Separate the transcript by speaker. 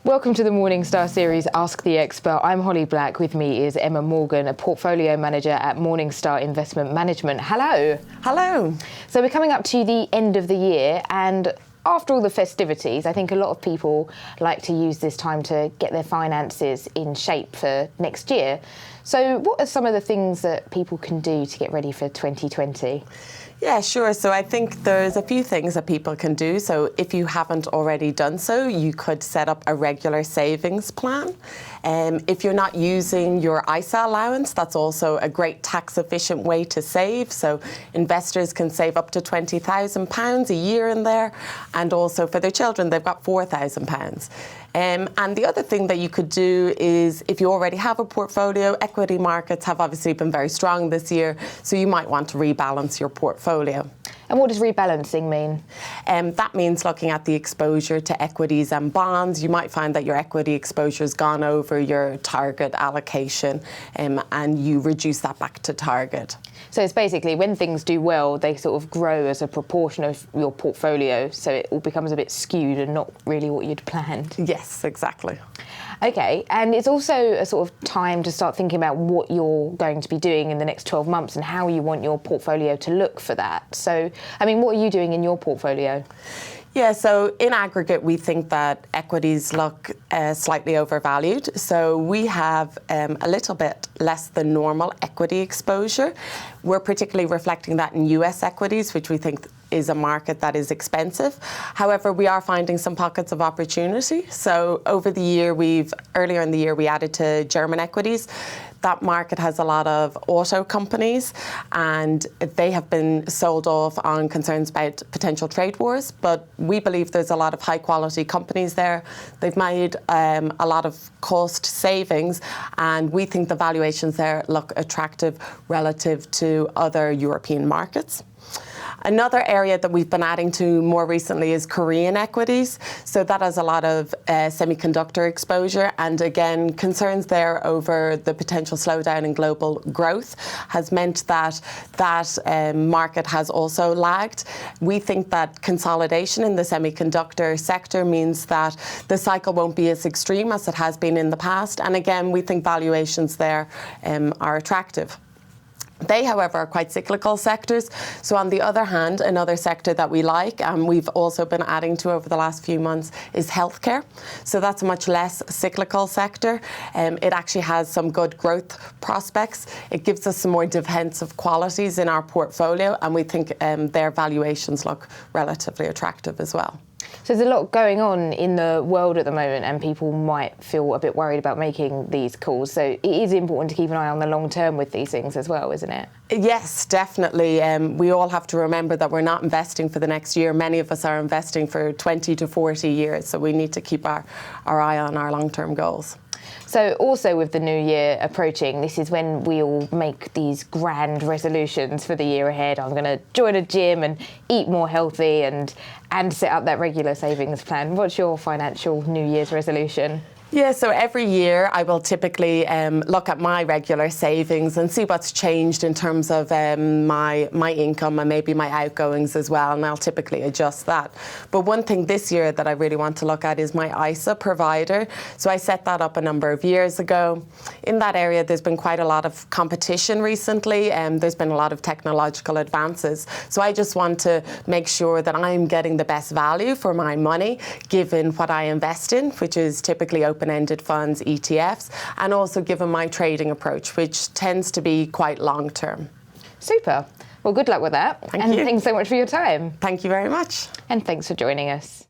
Speaker 1: Welcome to the Morningstar series, Ask the Expert. I'm Holly Black. With me is Emma Morgan, a portfolio manager at Morningstar Investment Management. Hello.
Speaker 2: Hello.
Speaker 1: So we're coming up to the end of the year, and after all the festivities, I think a lot of people like to use this time to get their finances in shape for next year. So what are some of the things that people can do to get ready for 2020?
Speaker 2: Yeah, sure. So I think there's a few things that people can do. So if you haven't already done so, you could set up a regular savings plan. If you're not using your ISA allowance, that's also a great tax efficient way to save. So investors can save up to £20,000 a year in there. And also for their children, they've got £4,000. And the other thing that you could do is, if you already have a portfolio, equity markets have obviously been very strong this year, so you might want to rebalance your portfolio.
Speaker 1: And what does rebalancing mean?
Speaker 2: That means looking at the exposure to equities and bonds. You might find that your equity exposure has gone over your target allocation, and you reduce that back to target.
Speaker 1: So it's basically when things do well, they sort of grow as a proportion of your portfolio, so it all becomes a bit skewed and not really what you'd planned.
Speaker 2: Yes, exactly.
Speaker 1: Okay, and it's also a sort of time to start thinking about what you're going to be doing in the next 12 months and how you want your portfolio to look for that. So, I mean, what are you doing in your portfolio?
Speaker 2: Yeah, so in aggregate, we think that equities look slightly overvalued. So we have a little bit less than normal equity exposure. We're particularly reflecting that in US equities, which we think is a market that is expensive. However, we are finding some pockets of opportunity. So over the year, earlier in the year, we added to German equities. That market has a lot of auto companies, and they have been sold off on concerns about potential trade wars. But we believe there's a lot of high quality companies there. They've made a lot of cost savings, and we think the valuations there look attractive relative to other European markets. Another area that we've been adding to more recently is Korean equities. So that has a lot of semiconductor exposure. And again, concerns there over the potential slowdown in global growth has meant that market has also lagged. We think that consolidation in the semiconductor sector means that the cycle won't be as extreme as it has been in the past. And again, we think valuations there are attractive. They, however, are quite cyclical sectors. So on the other hand, another sector that we like, and we've also been adding to over the last few months, is healthcare. So that's a much less cyclical sector. It actually has some good growth prospects. It gives us some more defensive qualities in our portfolio, and we think their valuations look relatively attractive as well.
Speaker 1: So there's a lot going on in the world at the moment, and people might feel a bit worried about making these calls. So it is important to keep an eye on the long term with these things as well, isn't it?
Speaker 2: Yes, definitely. We all have to remember that we're not investing for the next year. Many of us are investing for 20 to 40 years. So we need to keep our eye on our long-term goals.
Speaker 1: So also with the new year approaching, this is when we all make these grand resolutions for the year ahead. I'm going to join a gym and eat more healthy and set up that regular savings plan. What's your financial New Year's resolution?
Speaker 2: Yeah, so every year I will typically look at my regular savings and see what's changed in terms of my income and maybe my outgoings as well, and I'll typically adjust that. But one thing this year that I really want to look at is my ISA provider. So I set that up a number of years ago. In that area, there's been quite a lot of competition recently, and there's been a lot of technological advances. So I just want to make sure that I'm getting the best value for my money, given what I invest in, which is typically open-ended funds, ETFs, and also given my trading approach, which tends to be quite long-term.
Speaker 1: Super. Well, good luck with that.
Speaker 2: Thank you.
Speaker 1: And thanks so much for your time.
Speaker 2: Thank you very much.
Speaker 1: And thanks for joining us.